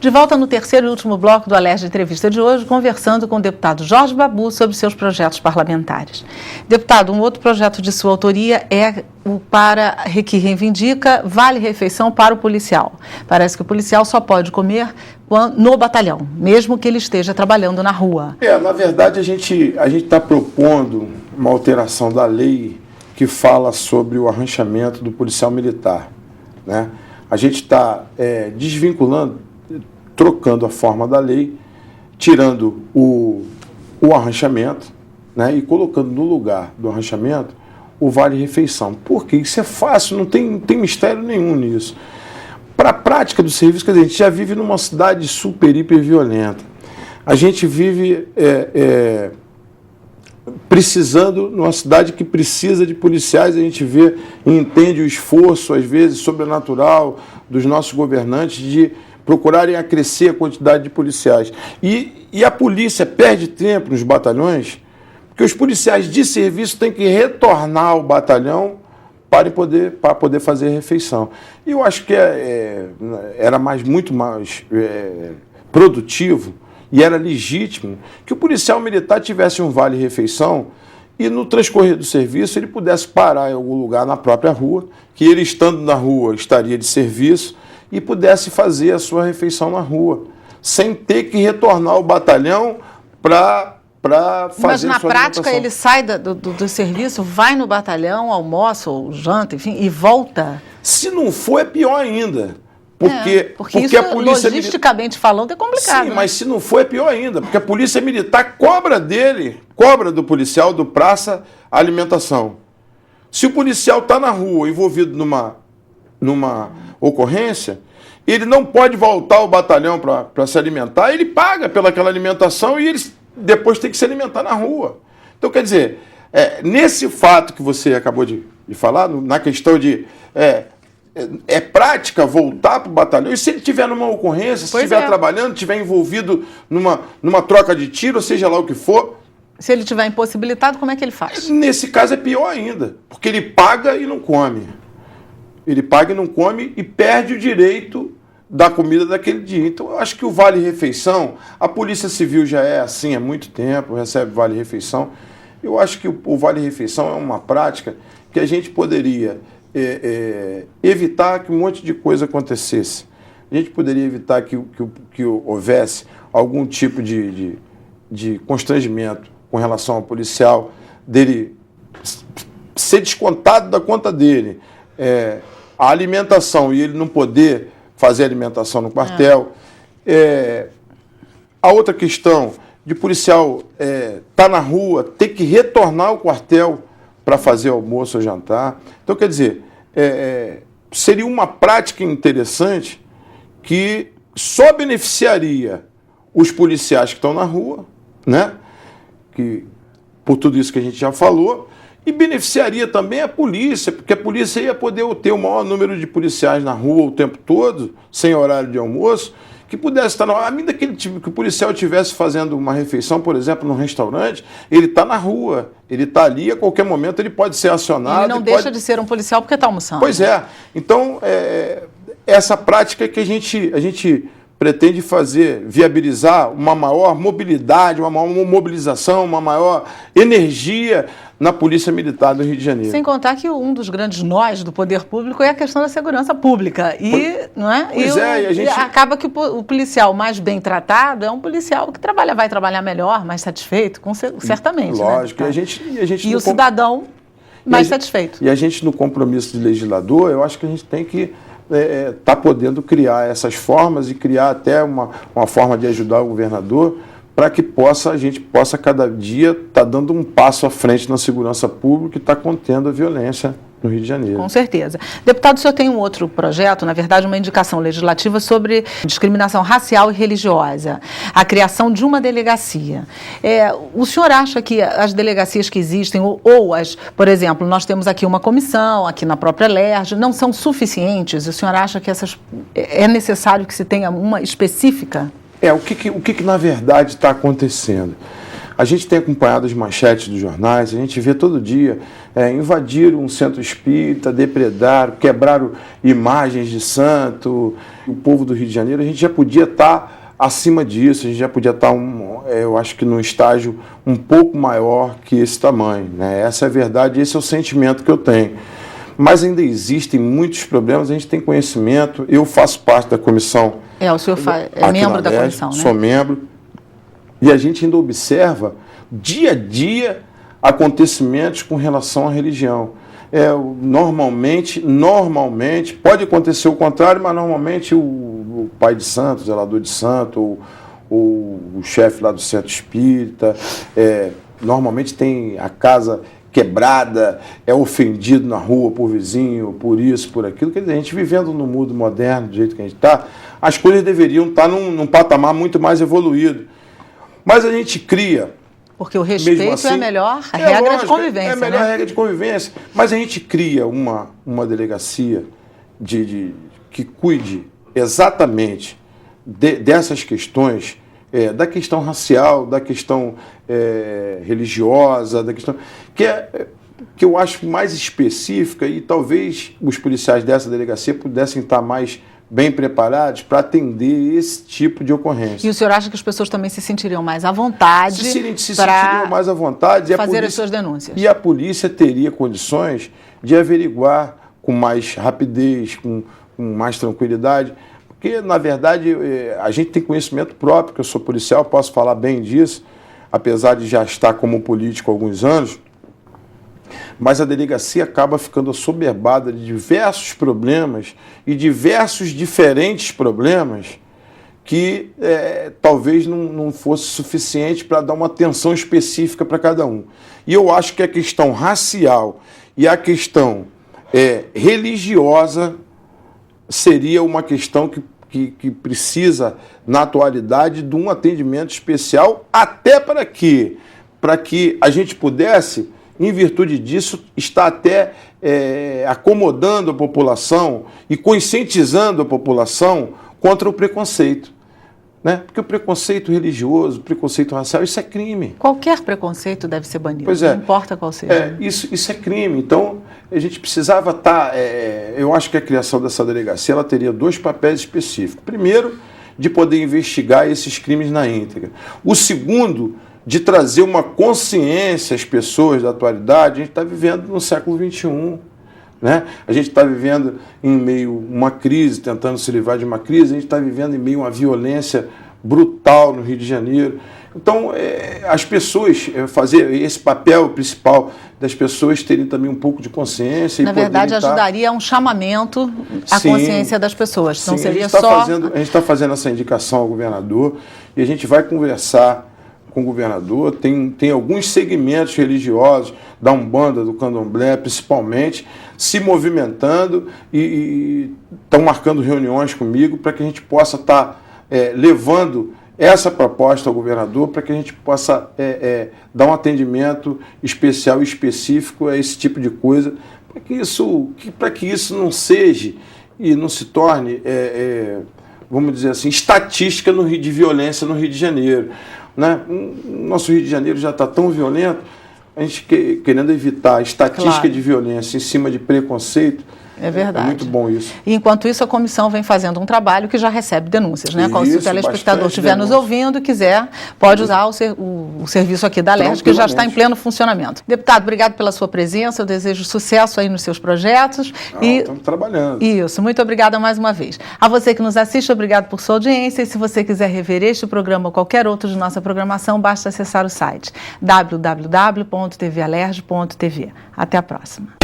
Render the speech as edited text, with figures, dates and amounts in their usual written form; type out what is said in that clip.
De volta no terceiro e último bloco do Alerj Entrevista de hoje, conversando com o deputado Jorge Babu sobre seus projetos parlamentares. Deputado, um outro projeto de sua autoria é o que reivindica vale-refeição para o policial. Parece que o policial só pode comer no batalhão, mesmo que ele esteja trabalhando na rua. Na verdade, a gente está propondo uma alteração da lei que fala sobre o arranchamento do policial militar, né? A gente está desvinculando, trocando a forma da lei, tirando o arranchamento, né, e colocando no lugar do arranchamento o vale-refeição. Porque isso é fácil, não tem mistério nenhum nisso. Para a prática do serviço, quer dizer, a gente já vive numa cidade super, hiper violenta. A gente vive precisando, numa cidade que precisa de policiais, a gente vê e entende o esforço, às vezes, sobrenatural dos nossos governantes de procurarem acrescer a quantidade de policiais. E a polícia perde tempo nos batalhões, porque os policiais de serviço têm que retornar ao batalhão para poder fazer a refeição. E eu acho que era muito mais produtivo e era legítimo que o policial militar tivesse um vale-refeição e no transcorrer do serviço ele pudesse parar em algum lugar na própria rua, que ele estando na rua estaria de serviço e pudesse fazer a sua refeição na rua, sem ter que retornar ao batalhão para fazer. Mas na a sua prática alimentação. ele sai do serviço, vai no batalhão, almoça ou janta, enfim, e volta? Se não for, é pior ainda. Porque isso, a polícia logisticamente falando, é complicado. Sim, né? mas se não for, é pior ainda. Porque a polícia militar cobra do policial, do praça, a alimentação. Se o policial está na rua envolvido numa ocorrência, ele não pode voltar ao batalhão para se alimentar, ele paga pelaquela alimentação e ele depois tem que se alimentar na rua. Então, quer dizer, nesse fato que você acabou de falar, na questão de... É prática voltar para o batalhão. E se ele estiver numa ocorrência, se estiver trabalhando, estiver envolvido numa troca de tiro, ou seja lá o que for... Se ele estiver impossibilitado, como é que ele faz? Nesse caso é pior ainda, porque ele paga e não come. Ele paga e não come e perde o direito da comida daquele dia. Então, eu acho que o vale-refeição, a Polícia Civil já é assim há muito tempo, recebe vale-refeição. Eu acho que o vale-refeição é uma prática que a gente poderia... evitar que um monte de coisa acontecesse. A gente poderia evitar que houvesse algum tipo de constrangimento com relação ao policial, dele ser descontado da conta dele, a alimentação e ele não poder fazer alimentação no quartel. A outra questão de policial estar na rua, ter que retornar ao quartel para fazer almoço ou jantar. Então, quer dizer, seria uma prática interessante que só beneficiaria os policiais que estão na rua, né? Que, por tudo isso que a gente já falou, e beneficiaria também a polícia, porque a polícia ia poder ter o maior número de policiais na rua o tempo todo, sem horário de almoço, que pudesse estar na rua. À medida que o policial estivesse fazendo uma refeição, por exemplo, num restaurante, ele está na rua, ele está ali, a qualquer momento ele pode ser acionado. Ele não deixa de ser um policial porque está almoçando. Pois é. Então, essa prática que a gente pretende fazer, viabilizar uma maior mobilidade, uma maior mobilização, uma maior energia na Polícia Militar do Rio de Janeiro. Sem contar que um dos grandes nós do poder público é a questão da segurança pública. Não é? E acaba que o policial mais bem tratado é um policial que vai trabalhar melhor, mais sateito, certamente. Lógico. Né? E o cidadão mais satisfeito. E a gente, no compromisso de legislador, eu acho que a gente tem que estar podendo criar essas formas e criar até uma forma de ajudar o governador para que a gente possa cada dia estar dando um passo à frente na segurança pública e estar contendo a violência no Rio de Janeiro. Com certeza. Deputado, o senhor tem um outro projeto, na verdade uma indicação legislativa sobre discriminação racial e religiosa, a criação de uma delegacia. O senhor acha que as delegacias que existem, por exemplo, nós temos aqui uma comissão, aqui na própria Alerj, não são suficientes? O senhor acha que é necessário que se tenha uma específica? O que na verdade está acontecendo? A gente tem acompanhado as manchetes dos jornais, a gente vê todo dia invadiram um centro espírita, depredaram, quebraram imagens de santo. O povo do Rio de Janeiro, a gente já podia estar acima disso, a gente já podia estar, eu acho que num estágio um pouco maior que esse tamanho, né? Essa é a verdade, esse é o sentimento que eu tenho. Mas ainda existem muitos problemas, a gente tem conhecimento, eu faço parte da comissão. O senhor é membro da comissão, né? Sou membro. E a gente ainda observa, dia a dia, acontecimentos com relação à religião. Normalmente, pode acontecer o contrário, mas normalmente o pai de santo, o zelador de santo, ou o chefe lá do centro espírita, normalmente tem a casa quebrada, é ofendido na rua por vizinho, por isso, por aquilo. Quer dizer, a gente vivendo no mundo moderno, do jeito que a gente está, as coisas deveriam estar num patamar muito mais evoluído. Mas a gente cria... Porque o respeito assim, é a melhor regra de convivência. É a melhor regra de convivência. Mas a gente cria uma delegacia que cuide exatamente dessas questões, da questão racial, da questão religiosa, da questão que eu acho mais específica, e talvez os policiais dessa delegacia pudessem estar mais bem preparados para atender esse tipo de ocorrência. E o senhor acha que as pessoas também se sentiriam mais à vontade sentiriam mais à vontade fazer as suas denúncias? E a polícia teria condições de averiguar com mais rapidez, com mais tranquilidade, porque, na verdade, a gente tem conhecimento próprio, que eu sou policial, posso falar bem disso, apesar de já estar como político há alguns anos, mas a delegacia acaba ficando assoberbada de diversos problemas e diversos diferentes problemas que talvez não fosse suficiente para dar uma atenção específica para cada um. E eu acho que a questão racial e a questão religiosa seria uma questão que precisa, na atualidade, de um atendimento especial, até para que a gente pudesse, em virtude disso, está até acomodando a população e conscientizando a população contra o preconceito. Né? Porque o preconceito religioso, o preconceito racial, isso é crime. Qualquer preconceito deve ser banido, pois não importa qual seja. Isso é crime. Então, a gente precisava estar... eu acho que a criação dessa delegacia ela teria dois papéis específicos. Primeiro, de poder investigar esses crimes na íntegra. O segundo, de trazer uma consciência às pessoas da atualidade. A gente está vivendo no século XXI. Né? A gente está vivendo em meio a uma crise, tentando se livrar de uma crise, a gente está vivendo em meio a uma violência brutal no Rio de Janeiro. Então, as pessoas, fazer esse papel principal das pessoas terem também um pouco de consciência. Na verdade, ajudaria a um chamamento à consciência das pessoas. Não seria só... A gente está fazendo essa indicação ao governador e a gente vai conversar com o governador. Tem alguns segmentos religiosos, da Umbanda, do Candomblé, principalmente, se movimentando e estão marcando reuniões comigo para que a gente possa estar levando essa proposta ao governador para que a gente possa dar um atendimento especial e específico a esse tipo de coisa, para que isso não seja e não se torne, vamos dizer assim, estatística de violência no Rio de Janeiro. Né? Nosso Rio de Janeiro já está tão violento, a gente querendo evitar a estatística de violência em cima de preconceito. É verdade. É muito bom isso. E enquanto isso, a comissão vem fazendo um trabalho que já recebe denúncias, né? Se o telespectador estiver nos ouvindo, quiser, pode usar o serviço aqui da Alerj, que já está em pleno funcionamento. Deputado, obrigado pela sua presença, eu desejo sucesso aí nos seus projetos. Estamos trabalhando. Isso, muito obrigada mais uma vez. A você que nos assiste, obrigado por sua audiência, e se você quiser rever este programa ou qualquer outro de nossa programação, basta acessar o site www.tvalerj.tv. Até a próxima.